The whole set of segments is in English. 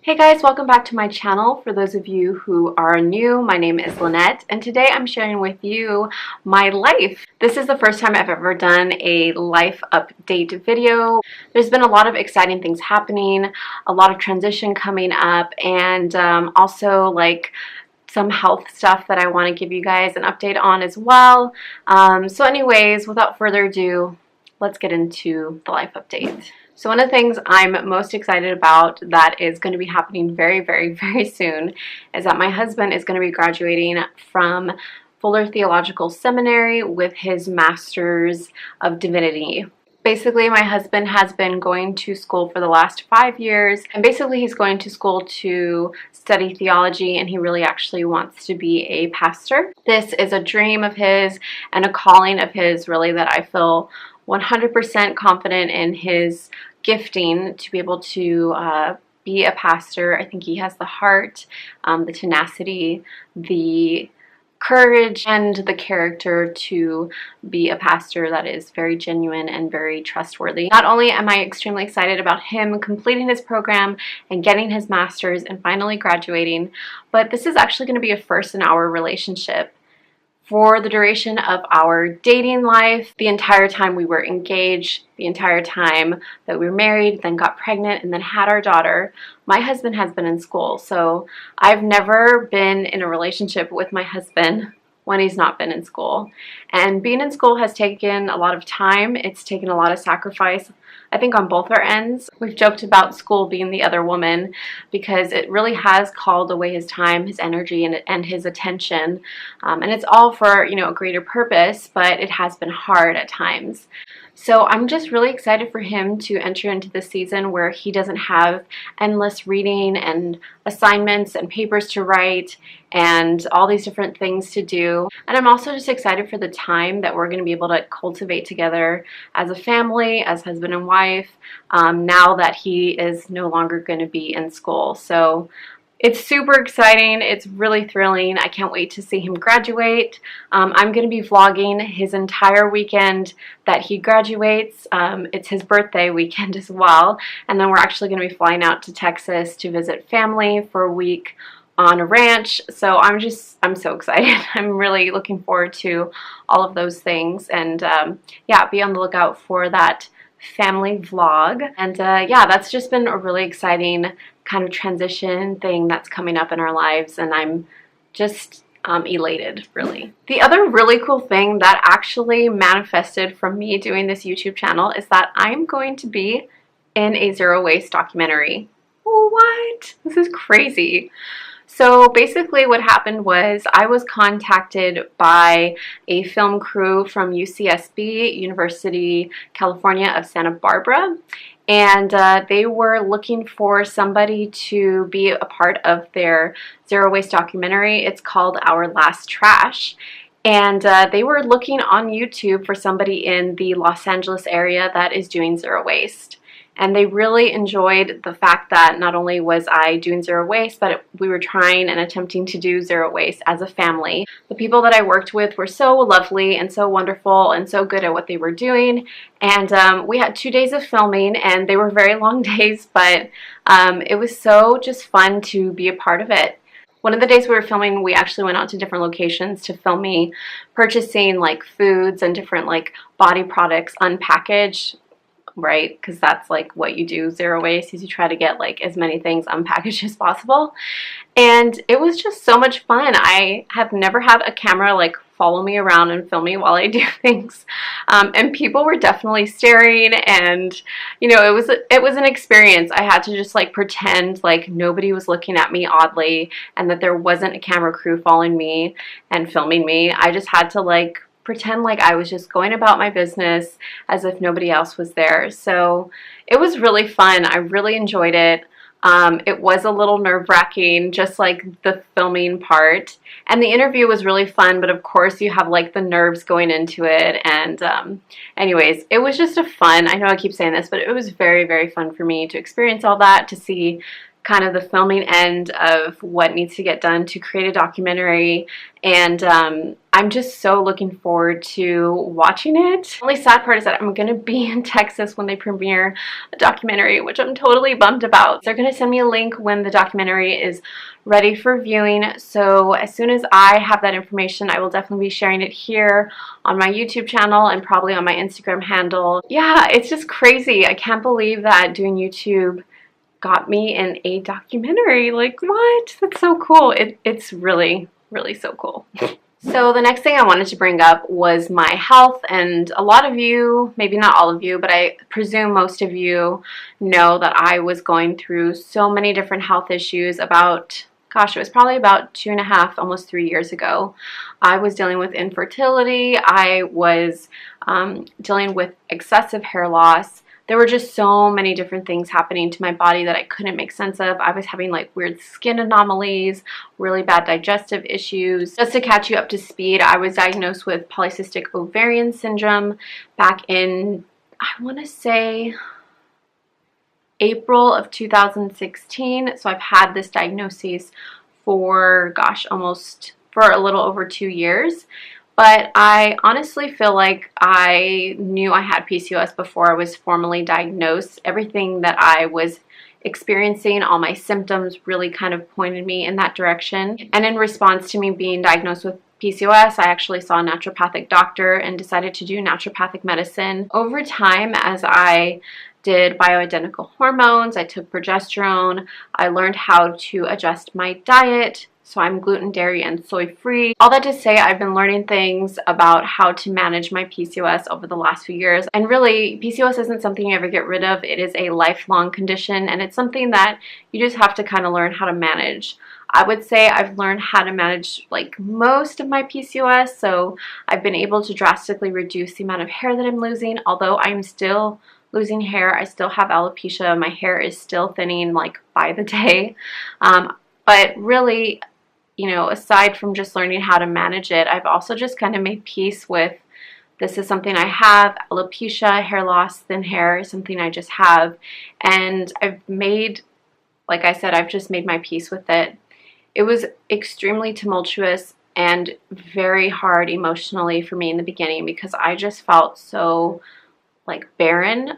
Hey guys, welcome back to my channel. For those of you who are new, my name is Lynette, and today I'm sharing with you my life. This is the first time I've ever done a life update video. There's been a lot of exciting things happening, a lot of transition coming up, and also like some health stuff that I want to give you guys an update on as well. So anyways, without further ado, let's get into the life update. So one of the things I'm most excited about that is going to be happening very soon is that my husband is going to be graduating from Fuller Theological Seminary with his Master's of Divinity. Basically, my husband has been going to school for the last 5 years, and basically he's going to school to study theology, and he really actually wants to be a pastor. This is a dream of his and a calling of his, really, that I feel 100% confident in his gifting to be able to be a pastor. I think he has the heart, the tenacity, the courage, and the character to be a pastor that is very genuine and very trustworthy. Not only am I extremely excited about him completing his program and getting his master's and finally graduating, but this is actually going to be a first in our relationship. For the duration of our dating life, the entire time we were engaged, the entire time that we were married, then got pregnant, and then had our daughter, my husband has been in school. So I've never been in a relationship with my husband when he's not been in school. And being in school has taken a lot of time. It's taken a lot of sacrifice, I think, on both our ends. We've joked about school being the other woman because it really has called away his time, his energy, and his attention. And it's all for, a greater purpose, but it has been hard at times. So I'm just really excited for him to enter into this season where he doesn't have endless reading and assignments and papers to write and all these different things to do. And I'm also just excited for the time that we're going to be able to cultivate together as a family, as husband and wife, now that he is no longer going to be in school. So it's super exciting. It's really thrilling. I can't wait to see him graduate. I'm going to be vlogging his entire weekend that he graduates. It's his birthday weekend as well. And then we're actually going to be flying out to Texas to visit family for a week on a ranch. So I'm so excited. I'm really looking forward to all of those things. And yeah, be on the lookout for that family vlog. And yeah, that's just been a really exciting kind of transition thing that's coming up in our lives, and I'm just elated, really. The other really cool thing that actually manifested from me doing this YouTube channel is that I'm going to be in a zero waste documentary. What? This is crazy. So basically what happened was I was contacted by a film crew from UCSB, University, California of Santa Barbara, and they were looking for somebody to be a part of their zero waste documentary. It's called Our Last Trash. And they were looking on YouTube for somebody in the Los Angeles area that is doing zero waste. And they really enjoyed the fact that not only was I doing zero waste, but we were trying and attempting to do zero waste as a family. The people that I worked with were so lovely and so wonderful and so good at what they were doing. And we had 2 days of filming, and they were very long days, but it was so just fun to be a part of it. One of the days we were filming, we actually went out to different locations to film me purchasing like foods and different like body products unpackaged, right? Because that's like what you do, zero waste, is you try to get like as many things unpackaged as possible. And it was just so much fun. I have never had a camera like follow me around and film me while I do things. And people were definitely staring, and it was an experience. I had to just like pretend like nobody was looking at me oddly and that there wasn't a camera crew following me and filming me. I just had to like pretend like I was just going about my business as if nobody else was there. So it was really fun. I really enjoyed it. It was a little nerve-wracking, just like the filming part. And the interview was really fun, but of course you have like the nerves going into it. And anyways, it was just I know I keep saying this, but it was very fun for me to experience all that, to see kind of the filming end of what needs to get done to create a documentary, and I'm just so looking forward to watching it. The only sad part is that I'm going to be in Texas when they premiere a documentary, which I'm totally bummed about. They're going to send me a link when the documentary is ready for viewing, so as soon as I have that information, I will definitely be sharing it here on my YouTube channel and probably on my Instagram handle. Yeah, it's just crazy. I can't believe that doing YouTube got me in a documentary. Like, what? That's so cool. It's really, really so cool. So the next thing I wanted to bring up was my health, and a lot of you, maybe not all of you, but I presume most of you know that I was going through so many different health issues about, gosh, it was probably about 2.5, almost 3 years ago. I was dealing with infertility. I was dealing with excessive hair loss. There were just so many different things happening to my body that I couldn't make sense of. I was having like weird skin anomalies, really bad digestive issues. Just to catch you up to speed, I was diagnosed with polycystic ovarian syndrome back in, I want to say, April of 2016. So I've had this diagnosis for, gosh, almost for a little over 2 years. But I honestly feel like I knew I had PCOS before I was formally diagnosed. Everything that I was experiencing, all my symptoms really kind of pointed me in that direction. And in response to me being diagnosed with PCOS, I actually saw a naturopathic doctor and decided to do naturopathic medicine. Over time, as I did bioidentical hormones, I took progesterone, I learned how to adjust my diet. So I'm gluten, dairy, and soy free. All that to say, I've been learning things about how to manage my PCOS over the last few years. And really, PCOS isn't something you ever get rid of. It is a lifelong condition, and it's something that you just have to kind of learn how to manage. I would say I've learned how to manage like most of my PCOS, so I've been able to drastically reduce the amount of hair that I'm losing, although I'm still losing hair. I still have alopecia. My hair is still thinning like by the day. But really, you know, aside from just learning how to manage it, I've also just kind of made peace with, this is something I have. Alopecia, hair loss, thin hair is something I just have. And I've made, like I said, I've just made my peace with it. It was extremely tumultuous and very hard emotionally for me in the beginning because I just felt so like barren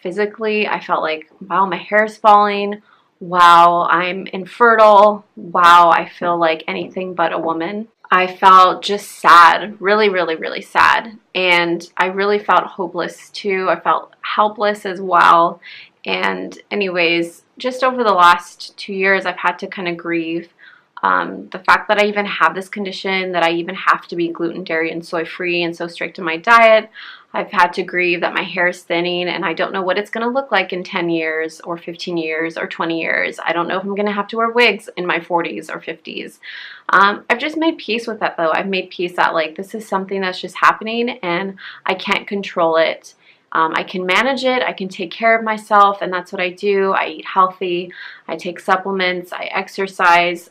physically. I felt like, wow, my hair is falling. Wow, I'm infertile. Wow, I feel like anything but a woman. I felt just sad, really, really, really sad. And I really felt hopeless too. I felt helpless as well. And anyways, just over the last 2 years, I've had to kind of grieve the fact that I even have this condition, that I even have to be gluten, dairy, and soy free and so strict in my diet. I've had to grieve that my hair is thinning and I don't know what it's going to look like in 10 years or 15 years or 20 years. I don't know if I'm going to have to wear wigs in my 40s or 50s. I've just made peace with that though. I've made peace that like this is something that's just happening and I can't control it. I can manage it, I can take care of myself, and that's what I do. I eat healthy, I take supplements, I exercise.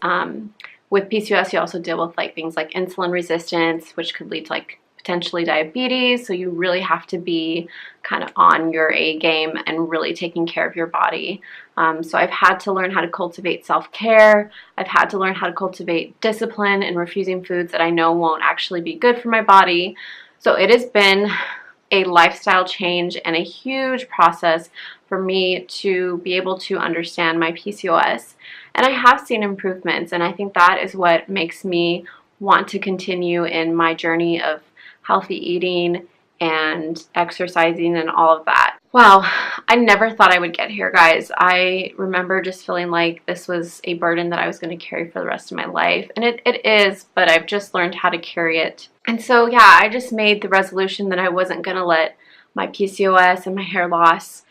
With PCOS, you also deal with like things like insulin resistance, which could lead to like potentially diabetes, so you really have to be kind of on your A game and really taking care of your body. So I've had to learn how to cultivate self-care. I've had to learn how to cultivate discipline and refusing foods that I know won't actually be good for my body. So it has been a lifestyle change and a huge process for me to be able to understand my PCOS. And I have seen improvements, and I think that is what makes me want to continue in my journey of healthy eating and exercising and all of that. Wow, I never thought I would get here, guys. I remember just feeling like this was a burden that I was going to carry for the rest of my life. And it is, but I've just learned how to carry it. And so, yeah, I just made the resolution that I wasn't going to let my PCOS and my hair loss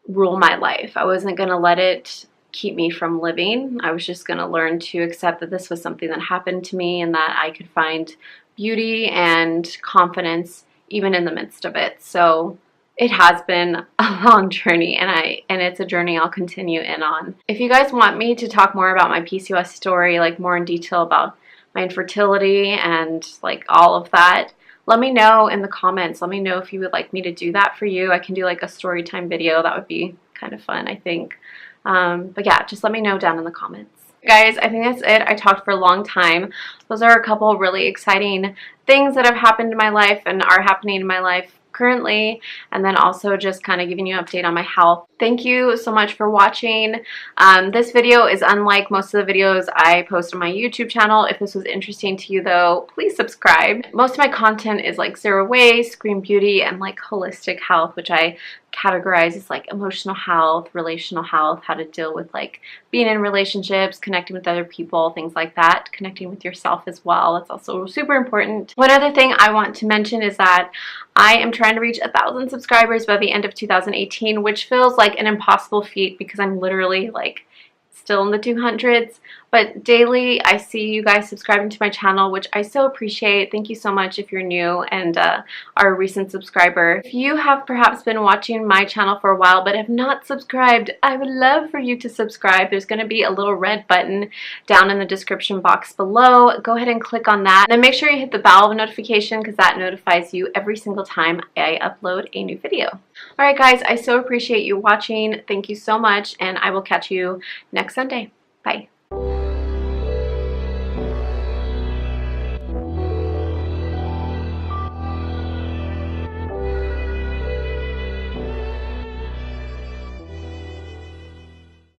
rule my life. I wasn't going to let it keep me from living. I was just going to learn to accept that this was something that happened to me and that I could find beauty and confidence even in the midst of it. So it has been a long journey, and it's a journey I'll continue in on. If you guys want me to talk more about my PCOS story, like more in detail about my infertility and like all of that, let me know in the comments. Let me know if you would like me to do that for you. I can do like a story time video. That would be kind of fun, I think. But yeah, just let me know down in the comments. Guys, I think that's it. I talked for a long time. Those are a couple really exciting things that have happened in my life and are happening in my life currently, and then also just kind of giving you an update on my health. Thank you so much for watching. This video is unlike most of the videos I post on my YouTube channel. If this was interesting to you though, please subscribe. Most of my content is like zero waste, green beauty, and like holistic health, which I categorize as like emotional health, relational health, how to deal with like being in relationships, connecting with other people, things like that, connecting with yourself as well. That's also super important. One other thing I want to mention is that I am trying to reach 1,000 subscribers by the end of 2018, which feels like an impossible feat because I'm literally like still in the 200s, but daily I see you guys subscribing to my channel, which I so appreciate. Thank you so much if you're new and are a recent subscriber. If you have perhaps been watching my channel for a while but have not subscribed, I would love for you to subscribe. There's going to be a little red button down in the description box below. Go ahead and click on that, and then make sure you hit the bell notification because that notifies you every single time I upload a new video. Alright guys, I so appreciate you watching. Thank you so much, and I will catch you next Sunday. Bye.